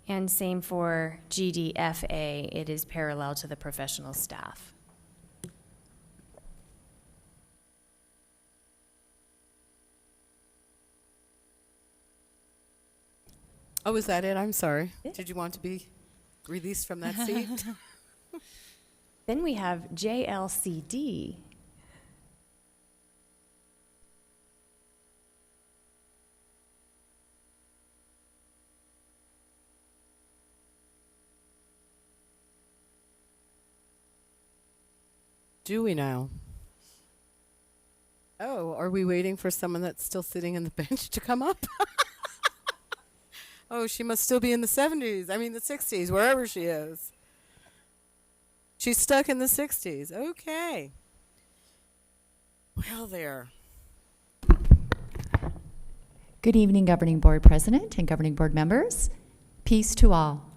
And same for GDFA. It is parallel to the professional staff. Oh, is that it? I'm sorry. Did you want to be released from that seat? Then we have JLCD. Do we now? Oh, are we waiting for someone that's still sitting in the bench to come up? Oh, she must still be in the 70s. I mean, the 60s, wherever she is. She's stuck in the 60s. Okay. Well, there. Good evening, Governing Board President and Governing Board members. Peace to all.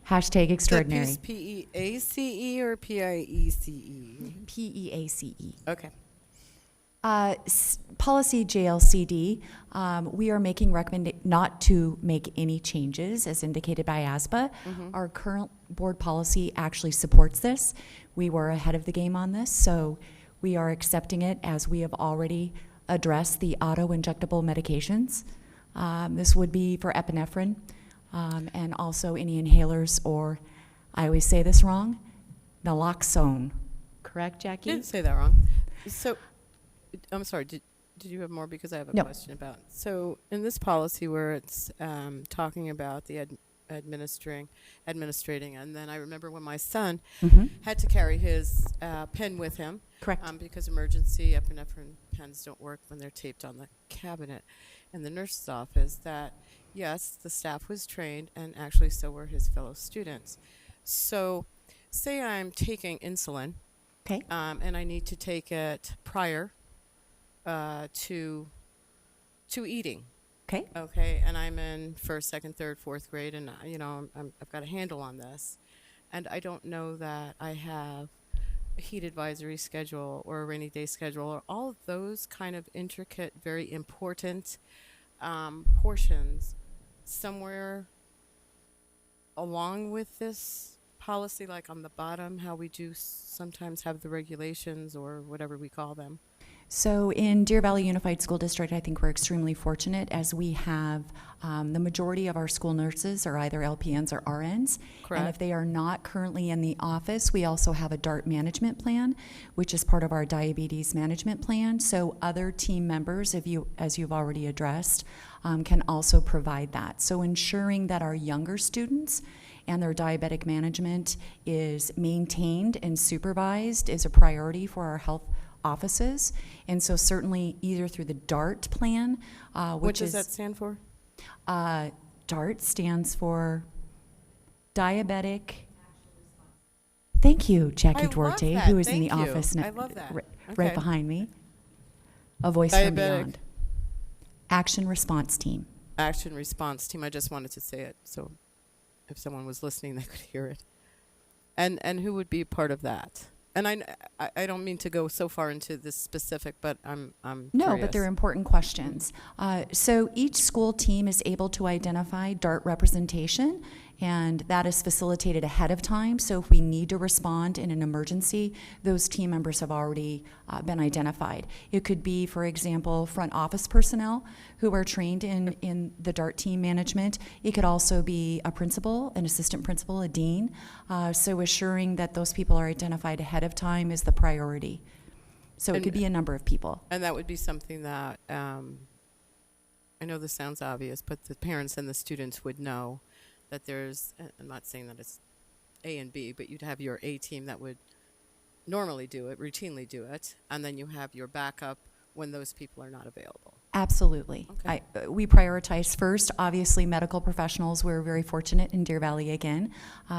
Hashtag extraordinary. Is that P-E-A-C-E or P-I-E-C-E? P-E-A-C-E. Okay. Policy JLCD, we are making not to make any changes as indicated by ASBA. Our current board policy actually supports this. We were ahead of the game on this, so we are accepting it as we have already addressed the auto-injectable medications. This would be for epinephrine and also any inhalers, or I always say this wrong, naloxone. Correct, Jackie? Didn't say that wrong. So, I'm sorry. Did you have more? Because I have a No. question about. So in this policy where it's talking about the administrating, and then I remember when my son had to carry his pen with him. Correct. Because emergency epinephrine pens don't work when they're taped on the cabinet in the nurse's office. That, yes, the staff was trained, and actually so were his fellow students. So say I'm taking insulin, Okay. and I need to take it prior to eating. Okay. Okay, and I'm in first, second, third, fourth grade, and I've got a handle on this, and I don't know that I have a heat advisory schedule or a rainy day schedule or all of those kind of intricate, very important portions somewhere along with this policy, like on the bottom, how we do sometimes have the regulations or whatever we call them. So in Deer Valley Unified School District, I think we're extremely fortunate as we have the majority of our school nurses are either LPNs or RNs. Correct. And if they are not currently in the office, we also have a DART management plan, which is part of our diabetes management plan. So other team members, as you've already addressed, can also provide that. So ensuring that our younger students and their diabetic management is maintained and supervised is a priority for our health offices. And so certainly either through the DART plan, What which does is that stand for? DART stands for Diabetic. Thank you, Jackie I love Duarte, that. who is in Thank the you. office I love that. right Okay. behind me. A voice from Diabetic. beyond. Action response team. Action response team. I just wanted to say it so if someone was listening, they could hear it. And who would be part of that? And I don't mean to go so far into this specific, but I'm No, curious. but they're important questions. So each school team is able to identify DART representation, and that is facilitated ahead of time. So if we need to respond in an emergency, those team members have already been identified. It could be, for example, front office personnel who are trained in the DART team management. It could also be a principal, an assistant principal, a dean. So assuring that those people are identified ahead of time is the priority. So it And- could be a number of people. And that would be something that, I know this sounds obvious, but the parents and the students would know that there's, I'm not saying that it's A and B, but you'd have your A team that would normally do it, routinely do it, and then you have your backup when those people are not available. Absolutely. Okay. We prioritize first, obviously, medical professionals. We're very fortunate in Deer Valley, again,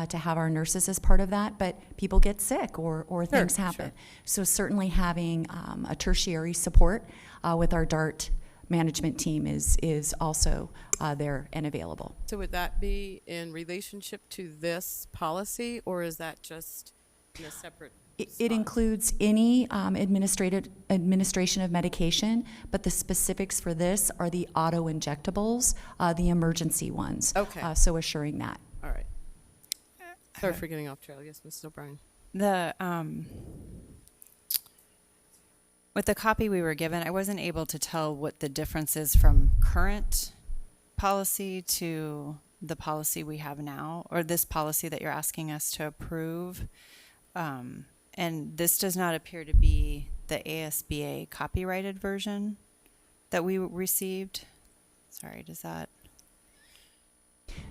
to have our nurses as part of that, but people get sick or things happen. sure. So certainly having a tertiary support with our DART management team is also there and available. So would that be in relationship to this policy, or is that just in a separate It spot? includes any administration of medication, but the specifics for this are the auto-injectables, the emergency ones. Okay. So assuring that. All right. Sorry for getting off trail. Yes, Mrs. O'Brien. The with the copy we were given, I wasn't able to tell what the difference is from current policy to the policy we have now, or this policy that you're asking us to approve. And this does not appear to be the ASBA copyrighted version that we received. Sorry, does that?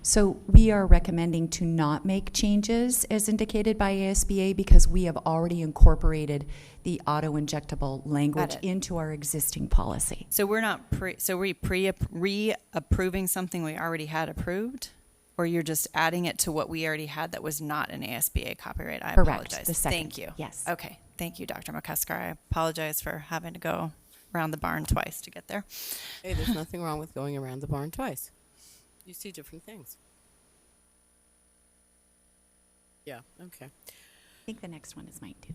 So we are recommending to not make changes as indicated by ASBA because we have already incorporated the auto-injectable language it. into our existing policy. So we're not re-approving something we already had approved? Or you're just adding it to what we already had that was not an ASBA copyright? I Correct, apologize. the second, Thank you. yes. Okay. Thank you, Dr. McCusker. I apologize for having to go around the barn twice to get there. Hey, there's nothing wrong with going around the barn twice. You see different things. Yeah, okay. I think the next one is mine too.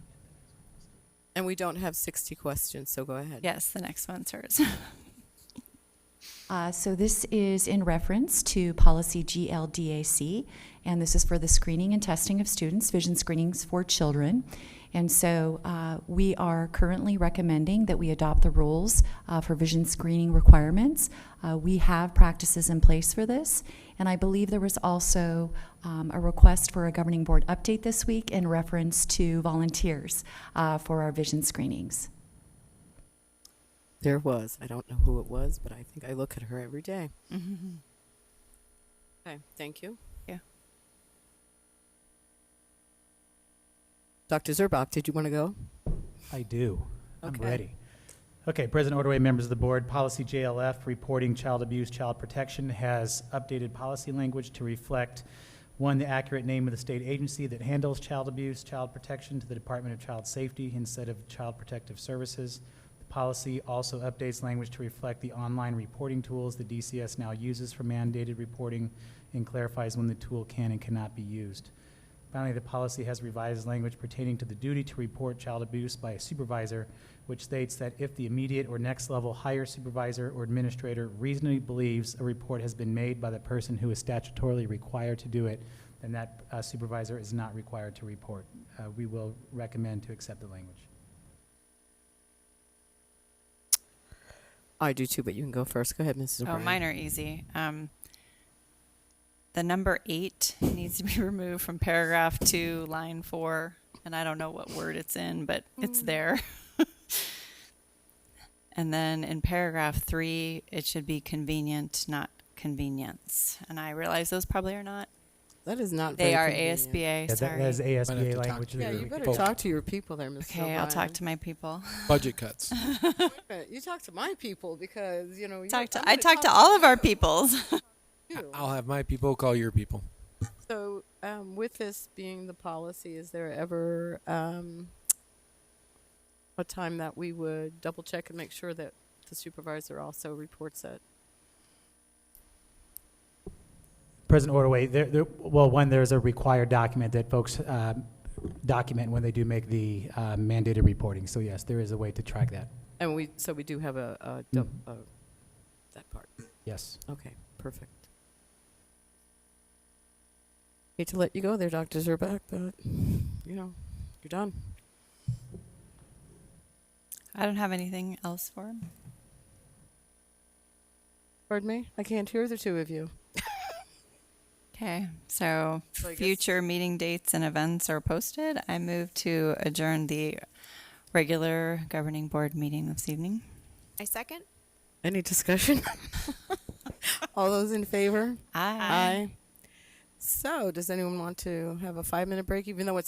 And we don't have 60 questions, so go ahead. Yes, the next one's hers. So this is in reference to policy GLDAC, and this is for the screening and testing of students, vision screenings for children. And so we are currently recommending that we adopt the rules for vision screening requirements. We have practices in place for this, and I believe there was also a request for a governing board update this week in reference to volunteers for our vision screenings. There was. I don't know who it was, but I think I look at her every day. Mm-hmm. Okay, thank you. Yeah. Dr. Zurbach, did you want to go? I do. I'm Okay. ready. Okay, President Ordway, members of the board, policy JLF, reporting child abuse, child protection, has updated policy language to reflect, one, the accurate name of the state agency that handles child abuse, child protection to the Department of Child Safety instead of Child Protective Services. The policy also updates language to reflect the online reporting tools that DCS now uses for mandated reporting and clarifies when the tool can and cannot be used. Finally, the policy has revised language pertaining to the duty to report child abuse by a supervisor, which states that if the immediate or next level higher supervisor or administrator reasonably believes a report has been made by the person who is statutorily required to do it, then that supervisor is not required to report. We will recommend to accept the language. I do too, but you can go first. Go ahead, Mrs. Oh, O'Brien. mine are easy. The number 8 needs to be removed from paragraph 2, line 4, and I don't know what word it's in, but it's there. And then in paragraph 3, it should be convenient, not convenience. And I realize those probably are not. That is not They are very convenient. ASBA, Yeah, sorry. that is Might have ASBA to talk language. to Yeah, that you we better folk- talk to your people there, Mrs. Okay, I'll talk to my people. Budget cuts. You talk to my people because, you know, I talk to all of our peoples. I'll have my people call your people. So, with this being the policy, is there ever a time that we would double check and make sure that the supervisor also reports it? President Ordway, well, one, there's a required document that folks document when they do make the mandated reporting. So yes, there is a way to track that. And we do have that part. Yes. Okay, perfect. Hate to let you go there, Dr. Zurbach, but, you know, you're done. I don't have anything else for him. Pardon me? I can't hear the two of you. Okay, so So I guess- future meeting dates and events are posted. I move to adjourn the regular governing board meeting this evening. I second. Any discussion? All those in favor? Aye. So, does anyone want to have a 5-minute break, even though it's